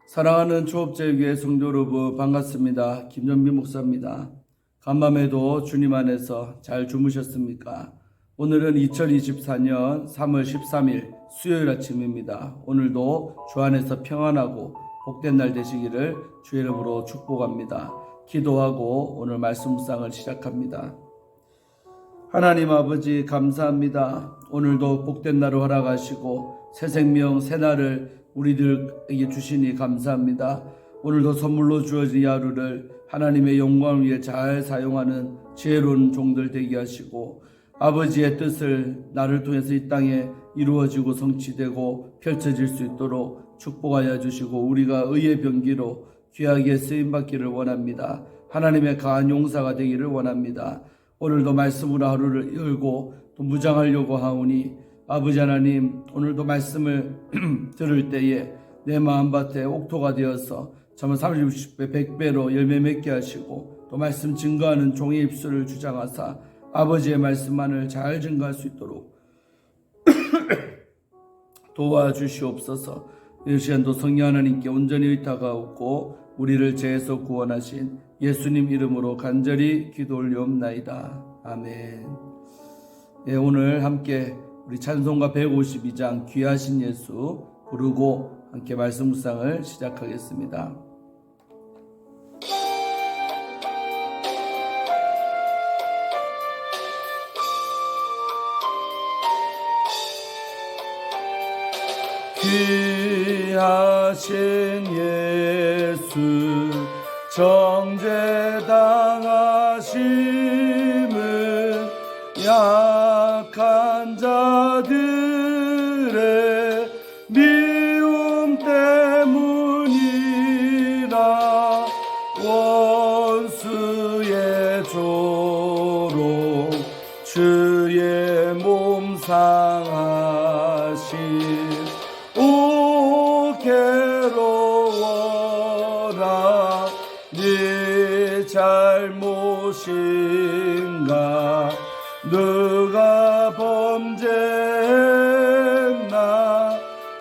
사랑하는 초업제교회 성도 여러분 반갑습니다. 김전비 목사입니다. 간밤에도 주님 안에서 잘 주무셨습니까? 오늘은 2024년 3월 13일 수요일 아침입니다. 오늘도 주 안에서 평안하고 복된 날 되시기를 주의 이름으로 축복합니다. 기도하고 오늘 말씀 묵상을 시작합니다. 하나님 아버지 감사합니다. 오늘도 복된 날을 허락하시고 새 생명 새 날을 우리들에게 주시니 감사합니다. 오늘도 선물로 주어진 이 하루를 하나님의 영광을 위해 잘 사용하는 지혜로운 종들 되게 하시고 아버지의 뜻을 나를 통해서 이 땅에 이루어지고 성취되고 펼쳐질 수 있도록 축복하여 주시고 우리가 의의 병기로 귀하게 쓰임받기를 원합니다. 하나님의 강한 용사가 되기를 원합니다. 오늘도 말씀으로 하루를 열고 또 무장하려고 하오니 아버지 하나님, 오늘도 말씀을 들을 때에 내 마음밭에 옥토가 되어서 정말 30배 100배로 열매 맺게 하시고 또 말씀 증거하는 종의 입술을 주장하사 아버지의 말씀만을 잘 증거할 수 있도록 도와주시옵소서. 이 시간도 성령 하나님께 온전히 의탁하옵고 우리를 죄에서 구원하신 예수님 이름으로 간절히 기도 올리옵나이다. 아멘. 예, 오늘 함께 우리 찬송가 152장 귀하신 예수 부르고 함께 말씀 묵상을 시작하겠습니다. 귀하신 예수 정죄당하심은 약한 자들의 미움 때문이라 원수의 조롱 주의 몸 상하심 오 괴로워라 네 잘못인가 누가 범죄했나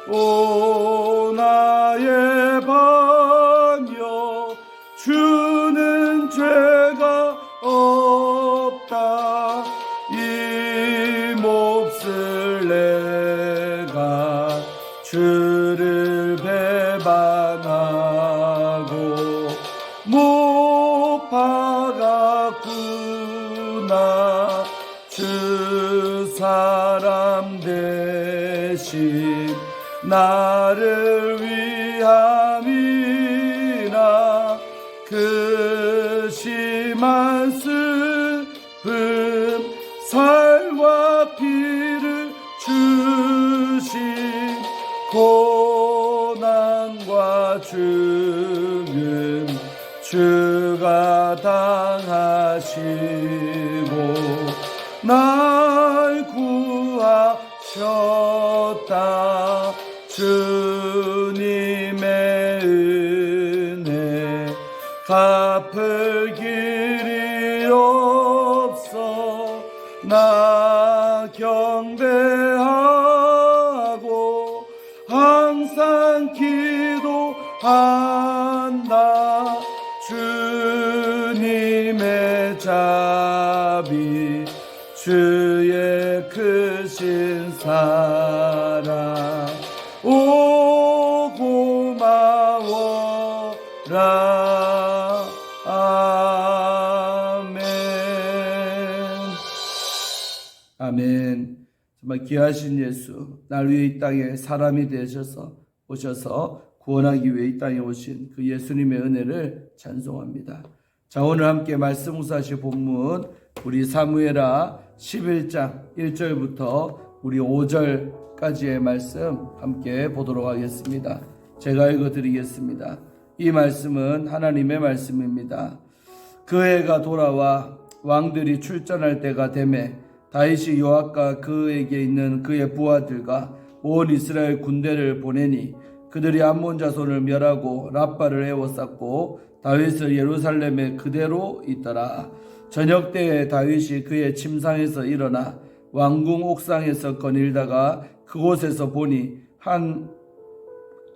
오 나의 반여 주는 죄가 없다 이 몹쓸 내가 주를 배반하고 못 박았구나 주 사람 대신 나를 위함이나 그 심한 슬픔 살과 피를 주신 고난과 죽음 주가 당하시고 날 구하셨다 주님의 은혜 갚을 길이 없어 나 경배하고 항상 기도한다 주님의 자비 주의 크신 사랑 오 고마워라 아멘. 아멘. 정말 귀하신 예수 날 위해 이 땅에 사람이 되셔서 오셔서 구원하기 위해 이 땅에 오신 그 예수님의 은혜를 찬송합니다. 자, 오늘 함께 말씀 묵상하실 본문 우리 사무엘하 11장 1절부터 우리 5절까지의 말씀 함께 보도록 하겠습니다. 제가 읽어드리겠습니다. 이 말씀은 하나님의 말씀입니다. 그 해가 돌아와 왕들이 출전할 때가 되매 다윗이 요압과 그에게 있는 그의 부하들과 온 이스라엘 군대를 보내니 그들이 암몬 자손을 멸하고 랍바를 에워쌌고 다윗을 예루살렘에 그대로 있더라. 저녁 때에 다윗이 그의 침상에서 일어나 왕궁 옥상에서 거닐다가 그곳에서 보니 한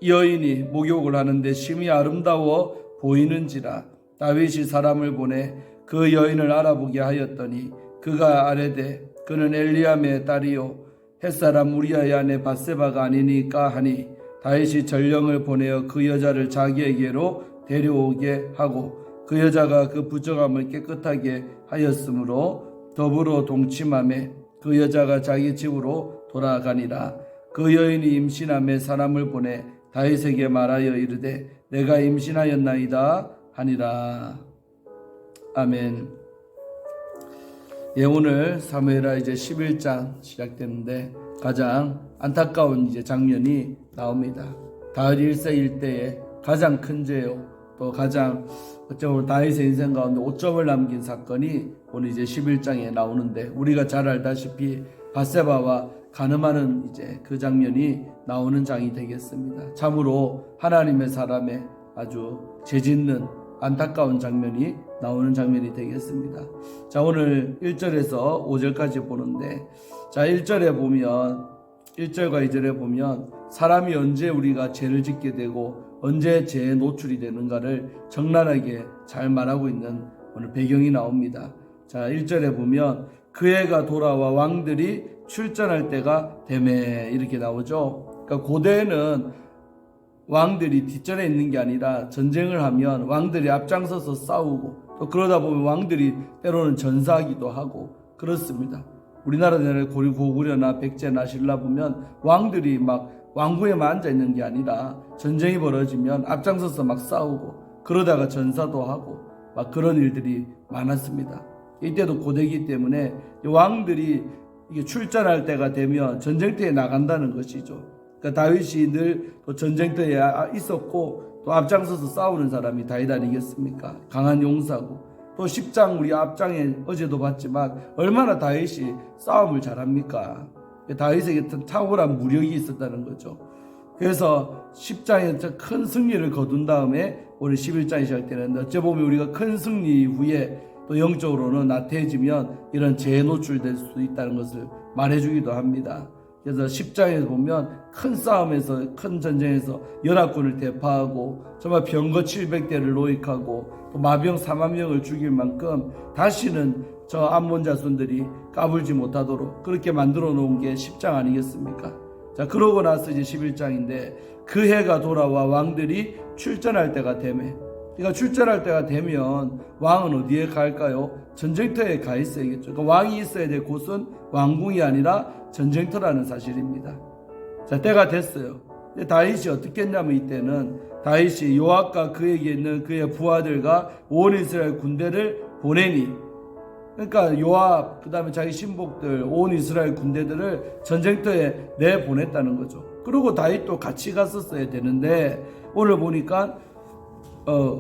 여인이 목욕을 하는데 심히 아름다워 보이는지라. 다윗이 사람을 보내 그 여인을 알아보게 하였더니 그가 아뢰되 그는 엘리암의 딸이요 햇사람 우리아의 아내 밧세바가 아니니까 하니, 다윗이 전령을 보내어 그 여자를 자기에게로 데려오게 하고 그 여자가 그 부정함을 깨끗하게 하였으므로 더불어 동침하매 그 여자가 자기 집으로 돌아가니라. 그 여인이 임신함에 사람을 보내 다윗에게 말하여 이르되 내가 임신하였나이다 하니라. 아멘. 예, 오늘 사무엘하 이제 11장 시작되는데 가장 안타까운 이제 장면이 나옵니다. 다윗 1세 1대의 가장 큰 죄요, 또 가장 어쩌면 다윗의 인생 가운데 오점을 남긴 사건이 오늘 이제 11장에 나오는데, 우리가 잘 알다시피 밧세바와 간음하는 이제 그 장면이 나오는 장이 되겠습니다. 참으로 하나님의 사람의 아주 죄짓는 안타까운 장면이 나오는 장면이 되겠습니다. 자, 오늘 1절에서 5절까지 보는데, 자, 1절에 보면 1절과 2절에 보면 사람이 언제 우리가 죄를 짓게 되고 언제 죄에 노출이 되는가를 적나라하게 잘 말하고 있는 오늘 배경이 나옵니다. 자, 1절에 보면 그 해가 돌아와 왕들이 출전할 때가 되매 이렇게 나오죠. 그러니까 고대에는 왕들이 뒷전에 있는 게 아니라 전쟁을 하면 왕들이 앞장서서 싸우고, 또 그러다 보면 왕들이 때로는 전사하기도 하고 그렇습니다. 우리나라 내에 고구려나 백제나 신라 보면 왕들이 막 왕궁에만 앉아 있는 게 아니라 전쟁이 벌어지면 앞장서서 막 싸우고 그러다가 전사도 하고 막 그런 일들이 많았습니다. 이때도 고대이기 때문에 왕들이 이게 출전할 때가 되면 전쟁터에 나간다는 것이죠. 그러니까 다윗이 늘 또 전쟁터에 있었고 또 앞장서서 싸우는 사람이 다윗 아니겠습니까? 강한 용사고, 또 10장 우리 앞장에 어제도 봤지만 얼마나 다윗이 싸움을 잘합니까? 다윗에게 탁월한 무력이 있었다는 거죠. 그래서 10장에서 큰 승리를 거둔 다음에 오늘 11장이 시작되는데, 어째 보면 우리가 큰 승리 이후에 또 영적으로는 나태해지면 이런 죄에 노출될 수 있다는 것을 말해주기도 합니다. 그래서 10장에서 보면 큰 싸움에서, 큰 전쟁에서 연합군을 대파하고 정말 병거 700대를 노획하고 또 마병 4만 명을 죽일 만큼 다시는 저 암몬 자손들이 까불지 못하도록 그렇게 만들어 놓은 게 10장 아니겠습니까? 자, 그러고 나서 이제 11장인데 그 해가 돌아와 왕들이 출전할 때가 되매. 그러니까 출전할 때가 되면 왕은 어디에 갈까요? 전쟁터에 가 있어야겠죠. 그러니까 왕이 있어야 될 곳은 왕궁이 아니라 전쟁터라는 사실입니다. 자, 때가 됐어요. 근데 다윗이 어떻게 했냐면 이때는 다윗이 요압과 그에게 있는 그의 부하들과 온 이스라엘 군대를 보내니, 그러니까 요압 그 다음에 자기 신복들 온 이스라엘 군대들을 전쟁터에 내보냈다는 거죠. 그리고 다윗도 같이 갔었어야 되는데 오늘 보니까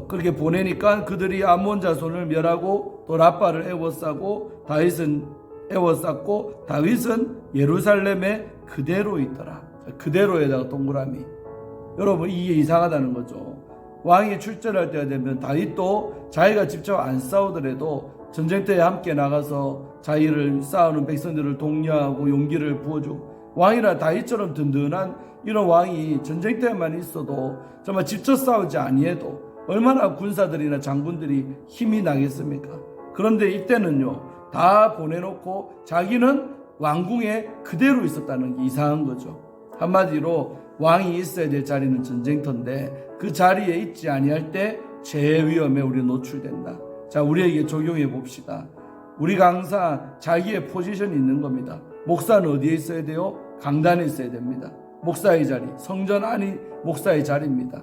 그렇게 보내니까 그들이 암몬 자손을 멸하고 또 라빠를 애워싸고 다윗은 예루살렘에 그대로 있더라. 그대로에다가 동그라미. 여러분, 이게 이상하다는 거죠. 왕이 출전할 때가 되면 다윗도 자기가 직접 안 싸우더라도 전쟁터에 함께 나가서 자기를 싸우는 백성들을 독려하고 용기를 부어주고, 왕이라 다윗처럼 든든한 이런 왕이 전쟁터에만 있어도 정말 직접 싸우지 아니해도 얼마나 군사들이나 장군들이 힘이 나겠습니까? 그런데 이때는요, 다 보내놓고 자기는 왕궁에 그대로 있었다는 게 이상한 거죠. 한마디로 왕이 있어야 될 자리는 전쟁터인데 그 자리에 있지 아니할 때 죄의 위험에 우리는 노출된다. 자, 우리에게 적용해 봅시다. 우리가 항상 자기의 포지션이 있는 겁니다. 목사는 어디에 있어야 돼요? 강단에 있어야 됩니다. 목사의 자리, 성전 안이 목사의 자리입니다.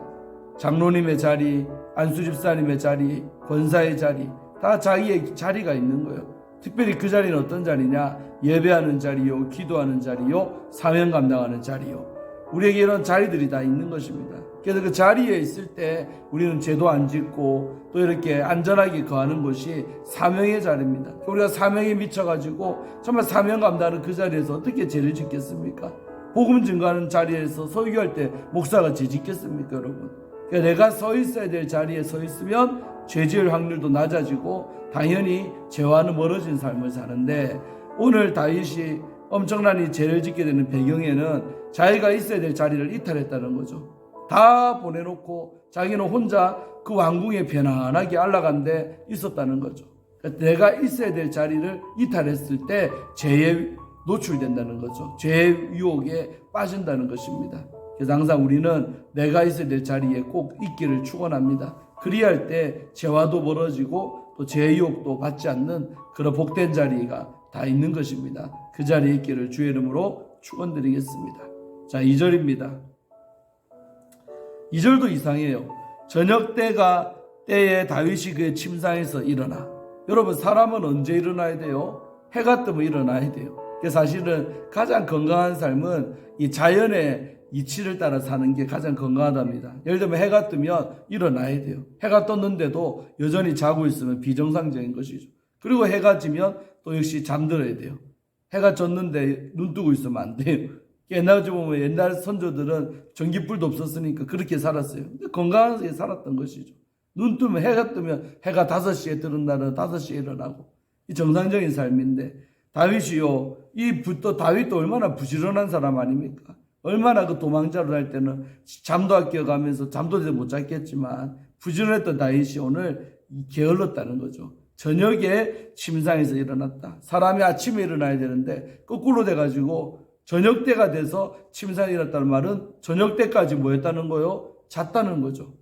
장로님의 자리, 안수집사님의 자리, 권사의 자리, 다 자기의 자리가 있는 거예요. 특별히 그 자리는 어떤 자리냐? 예배하는 자리요, 기도하는 자리요, 사명 감당하는 자리요. 우리에게 이런 자리들이 다 있는 것입니다. 그래서 그 자리에 있을 때 우리는 죄도 안 짓고 또 이렇게 안전하게 거하는 것이 사명의 자리입니다. 우리가 사명에 미쳐가지고 정말 사명 감당하는 그 자리에서 어떻게 죄를 짓겠습니까? 복음 증거하는 자리에서 설교할 때 목사가 죄 짓겠습니까, 여러분? 그러니까 내가 서 있어야 될 자리에 서 있으면 죄 지을 확률도 낮아지고 당연히 죄와는 멀어진 삶을 사는데, 오늘 다윗이 엄청난 이 죄를 짓게 되는 배경에는 자기가 있어야 될 자리를 이탈했다는 거죠. 다 보내놓고 자기는 혼자 그 왕궁에 편안하게 안락한데 있었다는 거죠. 그러니까 내가 있어야 될 자리를 이탈했을 때 죄에 노출된다는 거죠. 죄의 유혹에 빠진다는 것입니다. 그래서 항상 우리는 내가 있어야 될 자리에 꼭 있기를 축원합니다. 그리할 때 죄와도 멀어지고 또 죄의 유혹도 받지 않는 그런 복된 자리가 다 있는 것입니다. 그 자리에 있기를 주의 이름으로 축원드리겠습니다. 자, 2절입니다. 2절도 이상해요. 저녁 때에 다윗이 그의 침상에서 일어나. 여러분, 사람은 언제 일어나야 돼요? 해가 뜨면 일어나야 돼요. 사실은 가장 건강한 삶은 이 자연의 이치를 따라 사는 게 가장 건강하답니다. 예를 들면 해가 뜨면 일어나야 돼요. 해가 떴는데도 여전히 자고 있으면 비정상적인 것이죠. 그리고 해가 지면 또 역시 잠들어야 돼요. 해가 졌는데 눈 뜨고 있으면 안 돼요. 옛날 보면 옛날 선조들은 전기불도 없었으니까 그렇게 살았어요. 근데 건강하게 살았던 것이죠. 눈 뜨면 해가 뜨면 해가 5시에 뜨는 날은 5시에 일어나고 이 정상적인 삶인데 다윗이요. 다윗도 얼마나 부지런한 사람 아닙니까? 얼마나 그 도망자로 할 때는 잠도 아껴가면서 잠도 제대로 못 잤겠지만 부지런했던 다윗이 오늘 게을렀다는 거죠. 저녁에 침상에서 일어났다. 사람이 아침에 일어나야 되는데 거꾸로 돼가지고 저녁 때가 돼서 침상에 일어났다는 말은 저녁 때까지 뭐 했다는 거요? 잤다는 거죠.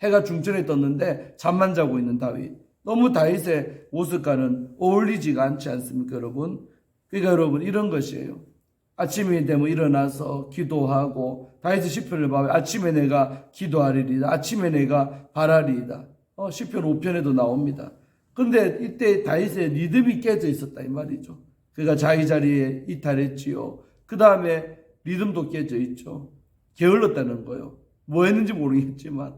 해가 중천에 떴는데 잠만 자고 있는 다윗. 너무 다윗의 모습과는 어울리지가 않지 않습니까, 여러분? 그러니까 여러분, 이런 것이에요. 아침이 되면 일어나서 기도하고 다윗의 시편을 봐요. 아침에 내가 기도하리이다. 아침에 내가 바라리이다. 시편 5편에도 나옵니다. 그런데 이때 다윗의 리듬이 깨져 있었다 이 말이죠. 그가 자기 자리에 이탈했지요. 그 다음에 리듬도 깨져 있죠. 게을렀다는 거예요. 뭐 했는지 모르겠지만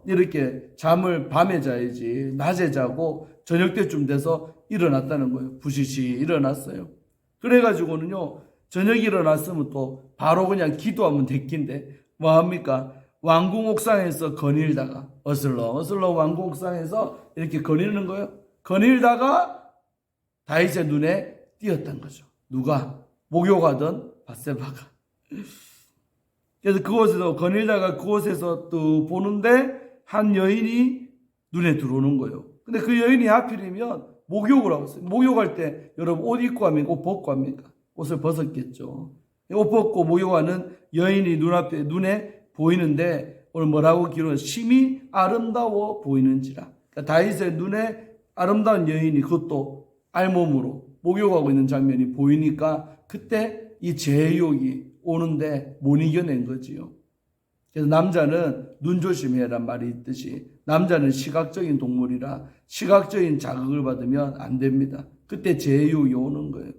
이렇게 잠을 밤에 자야지 낮에 자고 저녁 때쯤 돼서 일어났다는 거예요. 부시시 일어났어요. 그래가지고는요, 저녁에 일어났으면 또 바로 그냥 기도하면 됐긴데 뭐합니까? 왕궁 옥상에서 거닐다가 어슬렁 왕궁 옥상에서 이렇게 거니는 거예요. 거닐다가 다윗의 눈에 띄었던 거죠. 누가? 목욕하던 밧세바가. 그래서 그곳에서 거닐다가 그곳에서 또 보는데 한 여인이 눈에 들어오는 거예요. 근데 그 여인이 하필이면 목욕을 하고 있어요. 목욕할 때 여러분 옷 입고 합니까? 옷 벗고 합니까? 옷을 벗었겠죠. 옷 벗고 목욕하는 여인이 눈에 보이는데 오늘 뭐라고 기록은 심히 아름다워 보이는지라. 그러니까 다윗의 눈에 아름다운 여인이 그것도 알몸으로 목욕하고 있는 장면이 보이니까 그때 이 제욕이 오는데 못 이겨낸 거지요. 그래서 남자는 눈 조심해란 말이 있듯이 남자는 시각적인 동물이라 시각적인 자극을 받으면 안 됩니다. 그때 제욕이 오는 거예요.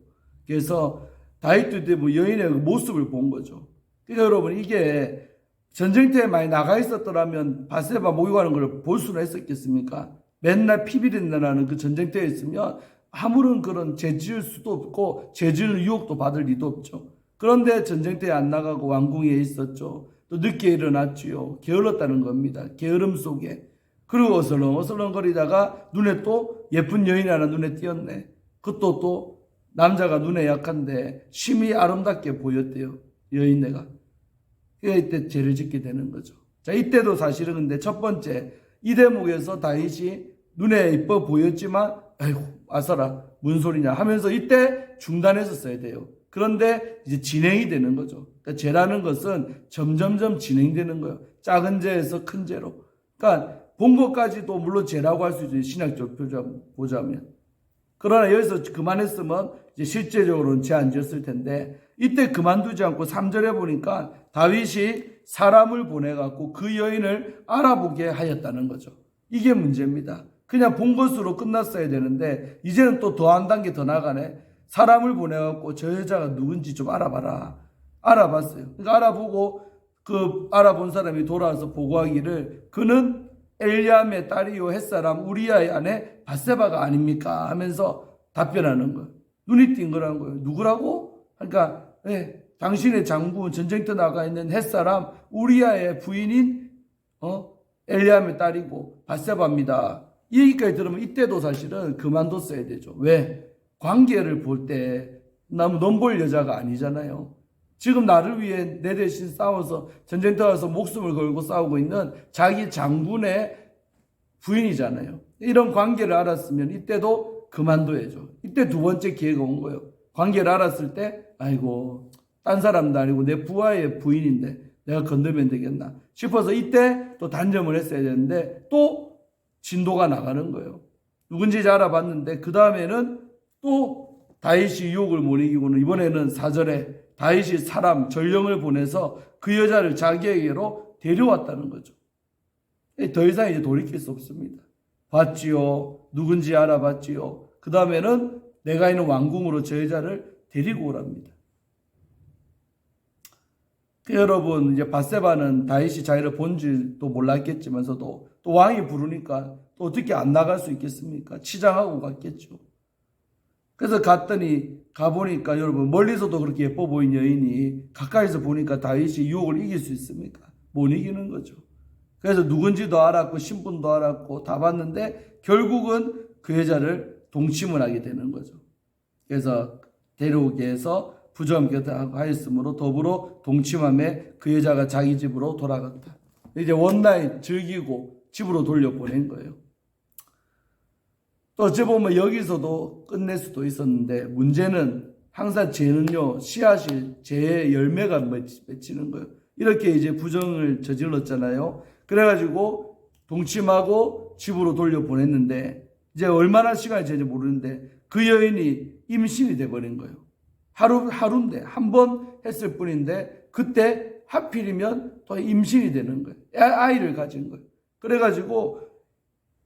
그래서 다윗도 때 뭐 여인의 모습을 본 거죠. 그러니까 여러분, 이게 전쟁터에 많이 나가 있었더라면 밧세바 목욕하는 걸 볼 수는 있었겠습니까? 맨날 피비린내나는 그 전쟁터에 있으면 아무런 그런 죄 지을 수도 없고 죄 지을 유혹도 받을 리도 없죠. 그런데 전쟁터에 안 나가고 왕궁에 있었죠. 또 늦게 일어났지요. 게을렀다는 겁니다. 게으름 속에. 그리고 어슬렁거리다가 눈에 또 예쁜 여인이 하나 눈에 띄었네. 그것도 또 남자가 눈에 약한데 심히 아름답게 보였대요. 여인네가. 그러니까 이때 죄를 짓게 되는 거죠. 자, 이때도 사실은 근데 첫 번째 이 대목에서 다윗이 눈에 이뻐 보였지만 아이고 아사라 무슨 소리냐 하면서 이때 중단했었어야 돼요. 그런데 이제 진행이 되는 거죠. 그러니까 죄라는 것은 점점점 진행되는 거예요. 작은 죄에서 큰 죄로. 그러니까 본 것까지도 물론 죄라고 할 수 있어요. 신학적 보자면. 그러나 여기서 그만했으면 이제 실제적으로는 죄 안 지었을 텐데 이때 그만두지 않고 3절에 보니까 다윗이 사람을 보내갖고 그 여인을 알아보게 하였다는 거죠. 이게 문제입니다. 그냥 본 것으로 끝났어야 되는데 이제는 또 더 한 단계 더 나가네. 사람을 보내갖고 저 여자가 누군지 좀 알아봐라. 알아봤어요. 그러니까 알아보고 그 알아본 사람이 돌아와서 보고하기를 그는 엘리암의 딸이요 햇사람 우리아의 아내 밧세바가 아닙니까? 하면서 답변하는 거예요. 눈이 띈 거라는 거예요. 누구라고? 그러니까 당신의 장군 전쟁터 나가 있는 햇사람 우리아의 부인인 엘리암의 딸이고 밧세바입니다. 이 얘기까지 들으면 이때도 사실은 그만뒀어야 되죠. 왜? 관계를 볼 때 너무 넘볼 여자가 아니잖아요. 지금 나를 위해 내 대신 싸워서 전쟁터 가서 목숨을 걸고 싸우고 있는 자기 장군의 부인이잖아요. 이런 관계를 알았으면 이때도 그만둬야죠. 이때 두 번째 기회가 온 거예요. 관계를 알았을 때 아이고 딴 사람도 아니고 내 부하의 부인인데 내가 건들면 되겠나 싶어서 이때 또 단점을 했어야 되는데 또 진도가 나가는 거예요. 누군지 알아봤는데 그 다음에는 또 다윗이 유혹을 못 이기고는 이번에는 4절에 다윗이 사람 전령을 보내서 그 여자를 자기에게로 데려왔다는 거죠. 더 이상 이제 돌이킬 수 없습니다. 봤지요. 누군지 알아봤지요. 그 다음에는 내가 있는 왕궁으로 저 여자를 데리고 오랍니다. 여러분 이제 밧세바는 다윗이 자기를 본지도 몰랐겠지만서도 또 왕이 부르니까 또 어떻게 안 나갈 수 있겠습니까? 치장하고 갔겠죠. 그래서 가보니까 여러분 멀리서도 그렇게 예뻐 보인 여인이 가까이서 보니까 다윗이 유혹을 이길 수 있습니까? 못 이기는 거죠. 그래서 누군지도 알았고 신분도 알았고 다 봤는데 결국은 그 여자를 동침을 하게 되는 거죠. 그래서 데려오게 해서 부정하게 하였으므로 더불어 동침함에 그 여자가 자기 집으로 돌아갔다. 이제 원나잇 즐기고 집으로 돌려보낸 거예요. 또 어찌 보면 여기서도 끝낼 수도 있었는데 문제는 항상 죄는요 씨앗이 죄의 열매가 맺히는 거예요. 이렇게 이제 부정을 저질렀잖아요. 그래가지고 동침하고 집으로 돌려보냈는데 이제 얼마나 시간이 지는지 모르는데 그 여인이 임신이 돼버린 거예요. 하루인데 한 번 했을 뿐인데 그때 하필이면 또 임신이 되는 거예요. 아이를 가진 거예요. 그래가지고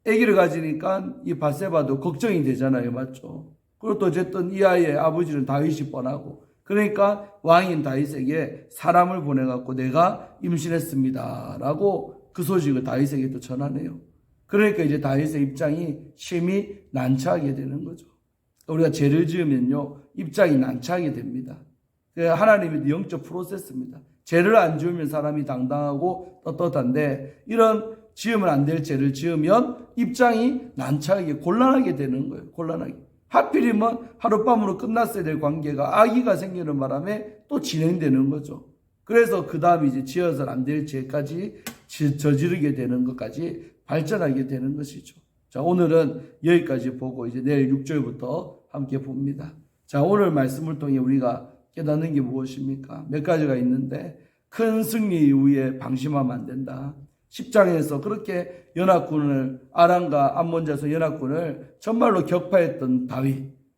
아기를 가지니까 이 밧세바도 걱정이 되잖아요. 맞죠? 그리고 또 어쨌든 이 아이의 아버지는 다윗이 뻔하고 그러니까 왕인 다윗에게 사람을 보내갖고 내가 임신했습니다 라고 그 소식을 다윗에게 또 전하네요. 그러니까 이제 다윗의 입장이 심히 난처하게 되는 거죠. 우리가 죄를 지으면요 입장이 난처하게 됩니다. 하나님의 영적 프로세스입니다. 죄를 안 지으면 사람이 당당하고 떳떳한데 이런 지으면 안 될 죄를 지으면 입장이 난처하게 곤란하게 되는 거예요. 곤란하게. 하필이면 하룻밤으로 끝났어야 될 관계가 아기가 생기는 바람에 또 진행되는 거죠. 그래서 그 다음에 이제 지어서는 안 될 죄까지 저지르게 되는 것까지 발전하게 되는 것이죠. 자, 오늘은 여기까지 보고 이제 내일 6절부터 함께 봅니다. 자, 오늘 말씀을 통해 우리가 깨닫는 게 무엇입니까? 몇 가지가 있는데 큰 승리 이후에 방심하면 안 된다. 10장에서 그렇게 연합군을 아람과 암몬 자손 연합군을 정말로 격파했던 다윗.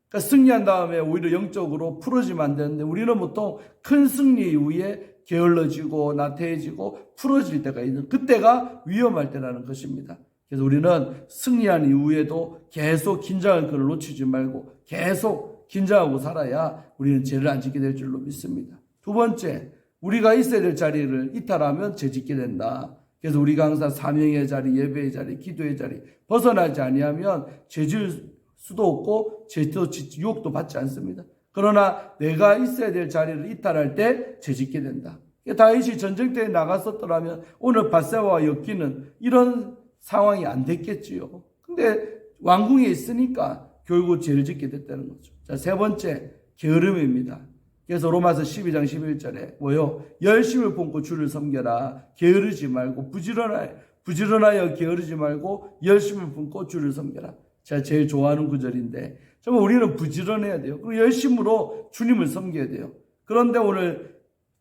그러니까 승리한 다음에 오히려 영적으로 풀어지면 안 되는데 우리는 보통 큰 승리 이후에 게을러지고 나태해지고 풀어질 때가 있는 그때가 위험할 때라는 것입니다. 그래서 우리는 승리한 이후에도 계속 긴장할 것을 놓치지 말고 계속 긴장하고 살아야 우리는 죄를 안 짓게 될 줄로 믿습니다. 두 번째, 우리가 있어야 될 자리를 이탈하면 죄 짓게 된다. 그래서 우리가 항상 사명의 자리, 예배의 자리, 기도의 자리 벗어나지 아니하면 죄질 수도 없고 죄도 유혹도 받지 않습니다. 그러나 내가 있어야 될 자리를 이탈할 때 죄 짓게 된다. 다윗이 전쟁터에 나갔었더라면 오늘 밧세바와 엮이는 이런 상황이 안 됐겠지요. 근데 왕궁에 있으니까 결국 죄를 짓게 됐다는 거죠. 자, 세 번째, 게으름입니다. 그래서 로마서 12장 11절에 뭐요? 열심을 품고 주를 섬겨라. 게으르지 말고 부지런하여 게으르지 말고 열심을 품고 주를 섬겨라. 제가 제일 좋아하는 구절인데 정말 우리는 부지런해야 돼요. 그리고 열심으로 주님을 섬겨야 돼요. 그런데 오늘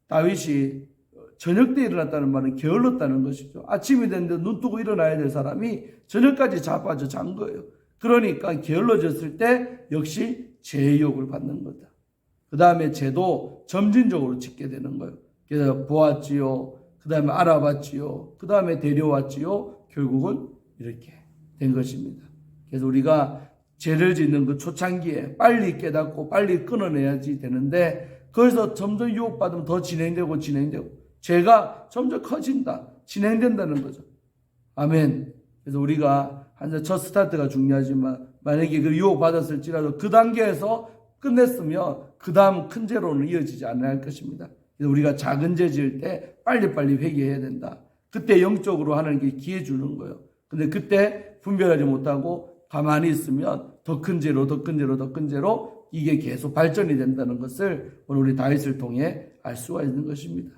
다윗이 저녁 때 일어났다는 말은 게을렀다는 것이죠. 아침이 됐는데 눈 뜨고 일어나야 될 사람이 저녁까지 자빠져 잔 거예요. 그러니까 게을러졌을 때 역시 죄의 유혹을 받는 거다. 그 다음에 죄도 점진적으로 짓게 되는 거예요. 그래서 보았지요. 그 다음에 알아봤지요. 그 다음에 데려왔지요. 결국은 이렇게 된 것입니다. 그래서 우리가 죄를 짓는 그 초창기에 빨리 깨닫고 빨리 끊어내야지 되는데 거기서 점점 유혹받으면 더 진행되고 죄가 점점 커진다. 진행된다는 거죠. 아멘. 그래서 우리가 한번 첫 스타트가 중요하지만 만약에 그 유혹받았을지라도 그 단계에서 끝냈으면 그 다음 큰 죄로는 이어지지 않을 것입니다. 그래서 우리가 작은 죄 지을 때 빨리빨리 회개해야 된다. 그때 영적으로 하나님께 기회 주는 거예요. 근데 그때 분별하지 못하고 가만히 있으면 더 큰 죄로 더 큰 죄로 더 큰 죄로 이게 계속 발전이 된다는 것을 오늘 우리 다윗을 통해 알 수가 있는 것입니다.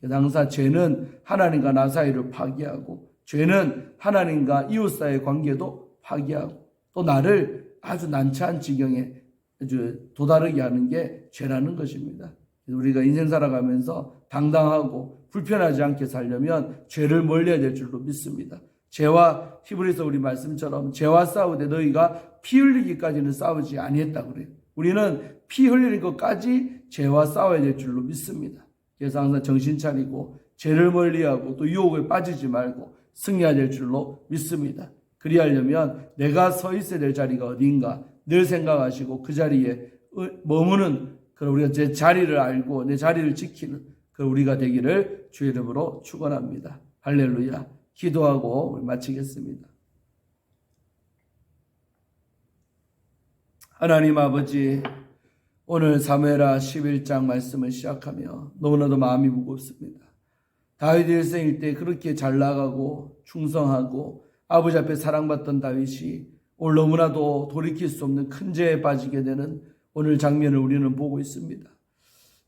항상 죄는 하나님과 나 사이를 파괴하고, 죄는 하나님과 이웃 사이의 관계도 파괴하고, 또 나를 아주 난처한 지경에 아주 도다르게 하는 게 죄라는 것입니다. 우리가 인생 살아가면서 당당하고 불편하지 않게 살려면 죄를 멀리해야 될 줄로 믿습니다. 죄와, 히브리서 우리 말씀처럼 죄와 싸우되 너희가 피 흘리기까지는 싸우지 아니했다 그래요. 우리는 피 흘리는 것까지 죄와 싸워야 될 줄로 믿습니다. 그래서 항상 정신 차리고 죄를 멀리하고 또 유혹에 빠지지 말고 승리해야 될 줄로 믿습니다. 그리하려면 내가 서 있어야 될 자리가 어딘가 늘 생각하시고 그 자리에 머무는 그런 우리가 제 자리를 알고 내 자리를 지키는 그 우리가 되기를 주의 이름으로 축원합니다. 할렐루야. 기도하고 마치겠습니다. 하나님 아버지, 오늘 사무엘하 11장 말씀을 시작하며 너무나도 마음이 무겁습니다. 다윗 일생일 때 그렇게 잘 나가고 충성하고 아버지 앞에 사랑받던 다윗이 오늘 너무나도 돌이킬 수 없는 큰 죄에 빠지게 되는 오늘 장면을 우리는 보고 있습니다.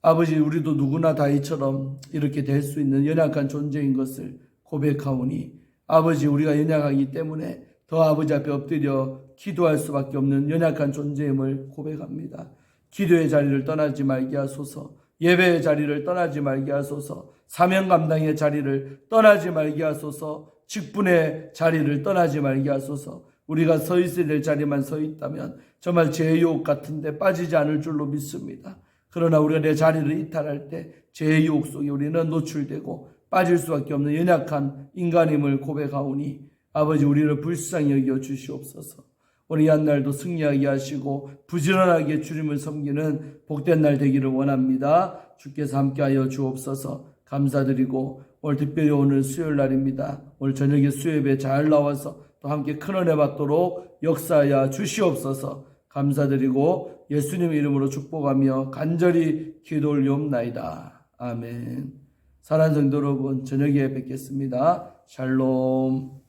아버지, 우리도 누구나 다윗처럼 이렇게 될 수 있는 연약한 존재인 것을 고백하오니 아버지, 우리가 연약하기 때문에 더 아버지 앞에 엎드려 기도할 수밖에 없는 연약한 존재임을 고백합니다. 기도의 자리를 떠나지 말게 하소서, 예배의 자리를 떠나지 말게 하소서, 사명 감당의 자리를 떠나지 말게 하소서, 직분의 자리를 떠나지 말게 하소서. 우리가 서 있어야 될 자리만 서 있다면 정말 죄의 유혹 같은데 빠지지 않을 줄로 믿습니다. 그러나 우리가 내 자리를 이탈할 때 죄의 유혹 속에 우리는 노출되고 빠질 수밖에 없는 연약한 인간임을 고백하오니 아버지, 우리를 불쌍히 여겨 주시옵소서. 오늘 이 한 날도 승리하게 하시고 부지런하게 주님을 섬기는 복된 날 되기를 원합니다. 주께서 함께하여 주옵소서. 감사드리고 오늘 특별히 오늘 수요일 날입니다. 오늘 저녁에 수요예배 잘 나와서 또 함께 큰 은혜 받도록 역사하여 주시옵소서. 감사드리고 예수님 이름으로 축복하며 간절히 기도 올리옵나이다. 아멘. 사랑하는 성도 여러분, 저녁에 뵙겠습니다. 샬롬.